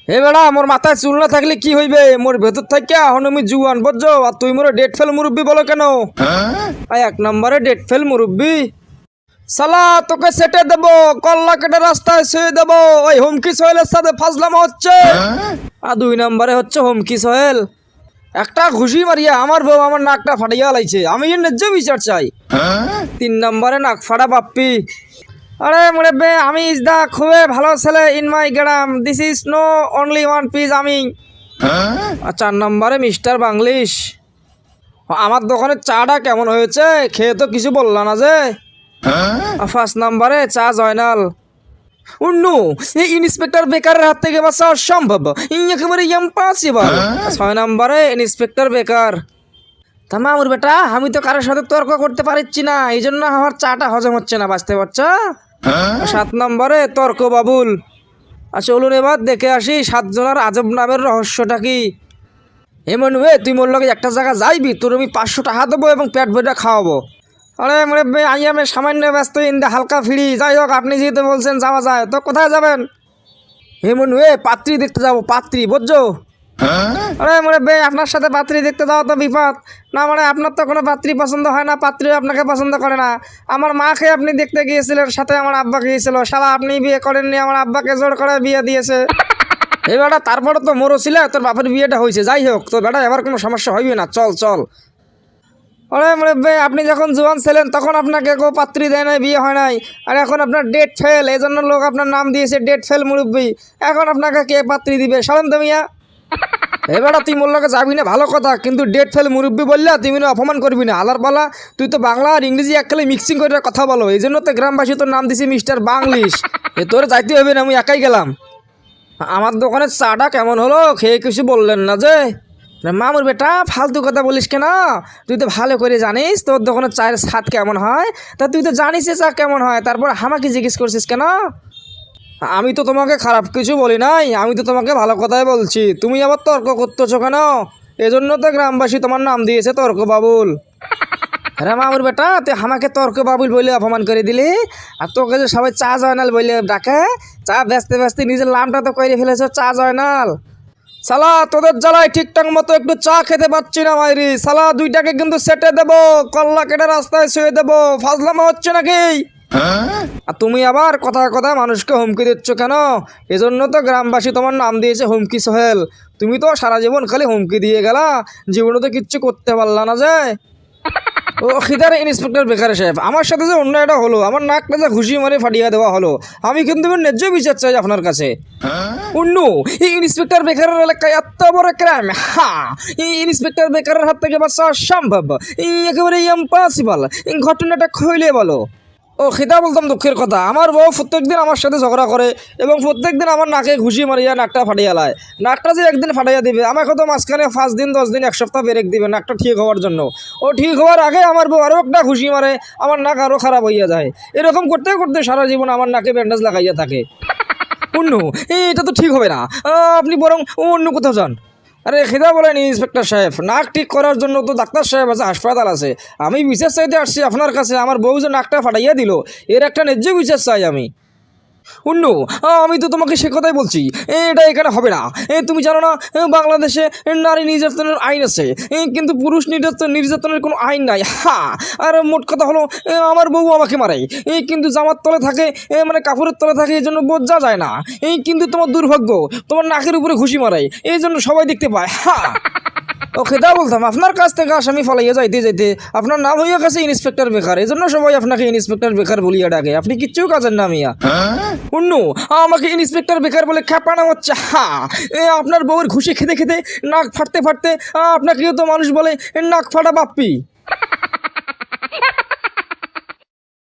হে বেড়া, মোর মাথায় চুল না থাকলে কি হইবে? মোর ভেতর থেকে এখন আমি জুয়ান বুঝছো, আর তুই মোর ডেট ফেল মুরব্বি বলো কেন? এক নম্বরে ডেট ফেল মুরব্বি। সালা তোকে সেটে দেবো, কল্লা কেটে রাস্তায় শুয়ে দেবো। ওই হুমকি সোহেলের সাথে ফাজলামা হচ্ছে। আর দুই নম্বরে হচ্ছে হুমকি সোহেল। একটা ঘুষি মারিয়া আমার বউ আমার নাকটা ফাটিয়া লাইছে, আমি এর ন্যায্য বিচার চাই। তিন নম্বরে নাক ফাটা বাপ্পি। আরে মুরব্বি, আমি ইজ দা খুবই ভালো ছেলে in my gram, this is no only one piece আমি। আর চার নম্বরে মিস্টার বাংলিশ। আমার দোকানের চাটা কেমন হয়েছে খেয়ে তো কিছু বললা না যে। ফার্স্ট নম্বরে চা জয়নাল। উন্নু এই ইন্সপেক্টর বেকারের হাত থেকে বাঁচা অসম্ভব, একেবারে ইম্পসিবল। ছয় নম্বরে ইন্সপেক্টর বেকার। তা মামুর বেটা, আমি তো কারোর সাথে তর্ক করতে পারছি না, এই জন্য আমার চাটা হজম হচ্ছে না, বাঁচতে পারছ। সাত নম্বরে তর্ক বাবুল। চলুন এবার দেখে আসি সাতজনের আজব নামের রহস্যটা কি। এমন তুই মোর লগে একটা জায়গা যাইবি, তোর আমি 500 টাকা দেবো এবং পেট ভরে খাওয়াবো। আরে মুরব্বি, আমি সামান্য ব্যস্ত, ইন্দা হালকা ফিরি। যাই হোক, আপনি যেহেতু বলছেন যাওয়া যায়, তো কোথায় যাবেন? এমন পাত্রী দেখতে যাবো, পাত্রী বুঝছো। আরে মুরব্বি, আপনার সাথে পাত্রী দেখতে যাওয়া তো বিপদ না, মানে আপনার তো কোনো পাত্রী পছন্দ হয় না, পাত্রী আপনাকে পছন্দ করে না। আমার মাকে আপনি দেখতে গিয়েছিলেন, সাথে আমার আব্বা গিয়েছিল, শালা আপনি বিয়ে করেননি, আমার আব্বাকে জোর করে বিয়ে দিয়েছে। এই বেটা, তারপরে তো মোরও ছিল, তোর বাপের বিয়েটা হয়েছে। যাই হোক, তো বেটা এবার কোনো সমস্যা হইবে না, চল চল। আরে মুরব্বি, আপনি যখন জোয়ান ছিলেন তখন আপনাকে কেউ পাত্রী দেয় নাই, বিয়ে হয় নাই। আর এখন আপনার ডেট ফেল, এই জন্য লোক আপনার নাম দিয়েছে ডেট ফেল মুরব্বি। এখন আপনাকে কে পাত্রী দিবে? সালেন তো মিয়া। এবারে তুই মোর লগে যাবি না ভালো কথা, কিন্তু ডেট ফেল মুরব্বি বললা তুই মানে অপমান করবি না। আলার পালা তুই তো বাংলা আর ইংরেজি এককালে মিক্সিং করে কথা বলো, এই জন্য তো গ্রামবাসী তোর নাম দিছি মিস্টার বাংলিশ। এ তোর যাইতে হবে না, আমি একাই গেলাম। আমার দোকানের চাটা কেমন হলো খেয়ে কিছু বললেন না যে। মামুর বেটা, ফালতু কথা বলিস কেন? তুই তো ভালো করে জানিস তোর দোকানের চায়ের স্বাদ কেমন হয়। তা তুই তো জানিস চা কেমন হয়, তারপর আমাকে জিজ্ঞেস করছিস কেন? আমি তো তোমাকে খারাপ কিছু বলি নাই, আমি তো তোমাকে ভালো কথাই বলছি। তুমি আবার তর্ক করতেছো কেন? এজন্য তো গ্রামবাসী তোমার নাম দিয়েছে তর্ক বাবুল। হ্যাঁ মামুর বেটা, তুই আমাকে তর্ক বাবুল বলে অপমান করে দিলি, আর তোকে যে সবাই চা জয়নাল বলে ডাকে। চা বেচতে বেচতে নিজের নামটা তো করে ফেলেছ চা জয়নাল। সালা তোদের জ্বালায় ঠিকঠাক মতো একটু চা খেতে পাচ্ছি না মাইরি। সালা দুইটাকে কিন্তু সেটে দেবো, কল্লা কেটে রাস্তায় শুয়ে দেবো। ফাজলামা হচ্ছে নাকি? আর তুমি আবার কথায় কথায় মানুষকে হুমকি দিচ্ছ কেন? এজন্য তো গ্রামবাসী তোমার নাম দিয়েছে হুমকি সোহেল। তুমি তো সারা জীবন খালি হুমকি দিয়ে গেলা, জীবনে তো কিচ্ছু করতে পারলা না যে। ও খিদার ইন্সপেক্টর বেকার সাহেব, আমার সাথে যে অন্যায়টা হলো, আমার নাকটা যে ঘুষি মারে ফাটিয়ে দেওয়া হলো, আমি কিন্তু ন্যায্য বিচার চাই আপনার কাছে। অন্য এই ইন্সপেক্টর বেকারের এলাকায় এত বড় ক্রাইম, হ্যাঁ এই ইন্সপেক্টর বেকারের হাত থেকে বাঁচা অসম্ভব, একেবারে ইম্পসিবল। ঘটনাটা খুইলে বলো। ও খিদা বলতাম দুঃখের কথা, আমার বউ প্রত্যেকদিন আমার সাথে ঝগড়া করে এবং প্রত্যেকদিন আমার নাকে ঘুষি মারিয়া নাকটা ফাটিয়া লায়। নাকটা যে একদিন ফাটাইয়া দিবে, আমাকে তো মাঝখানে 5 দিন 10 দিন 1 সপ্তাহ ব্রেক দিবে নাকটা ঠিক হওয়ার জন্য। ও ঠিক হওয়ার আগে আমার বউ আরও একটা ঘুষি মারে, আমার নাক আরও খারাপ হইয়া যায়। এরকম করতে করতে সারা জীবন আমার নাকে ব্যান্ডেজ লাগাইয়া থাকে। অন্য এটা তো ঠিক হবে না, আপনি বরং অন্য কোথাও যান। আরে খিদা বলেন ইন্সপেক্টর সাহেব, নাক ঠিক করার জন্য তো ডাক্তার সাহেব আছে, হাসপাতাল আছে। আমি বিচার চাইতে আসছি আপনার কাছে, আমার বউ যে নাকটা ফাটাইয়া দিল, এর একটা ন্যায্য বিচার চাই আমি। অন্য আমি তো তোমাকে সে কথাই বলছি, এটা এখানে হবে না। তুমি জানো না বাংলাদেশে নারী নির্যাতনের আইন আছে, কিন্তু পুরুষ নির্যাতনের কোনো আইন নাই। হ্যাঁ, আর মোট কথা হলো আমার বউ আমাকে মারে, কিন্তু জামার তলে থাকে, মানে কাপড়ের তলে থাকে, এই জন্য বোঝা যায় না। কিন্তু তোমার দুর্ভাগ্য, তোমার নাকের উপরে ঘুষি মারে, এই জন্য সবাই দেখতে পায়। হ্যাঁ ওকে, তা বলতাম আপনার কাছ থেকে আসামি ফলাইয়া যাইতে যাইতে আপনার নাম হইয়া গেছে ইন্সপেক্টর বেকার, এই জন্য সবাই আপনাকে ইন্সপেক্টর বেকার বলিয়া ডাকে। আপনি কিচ্ছু কাজের না মিয়া। অন্য আমাকে ইন্সপেক্টর বেকার বলে খ্যাপানো হচ্ছে। হ্যাঁ, আপনার বউয়ের ঘুষি খেতে খেতে নাক ফাটতে ফাটতে আপনাকেও তো মানুষ বলে নাক ফাটা বাপ্পি।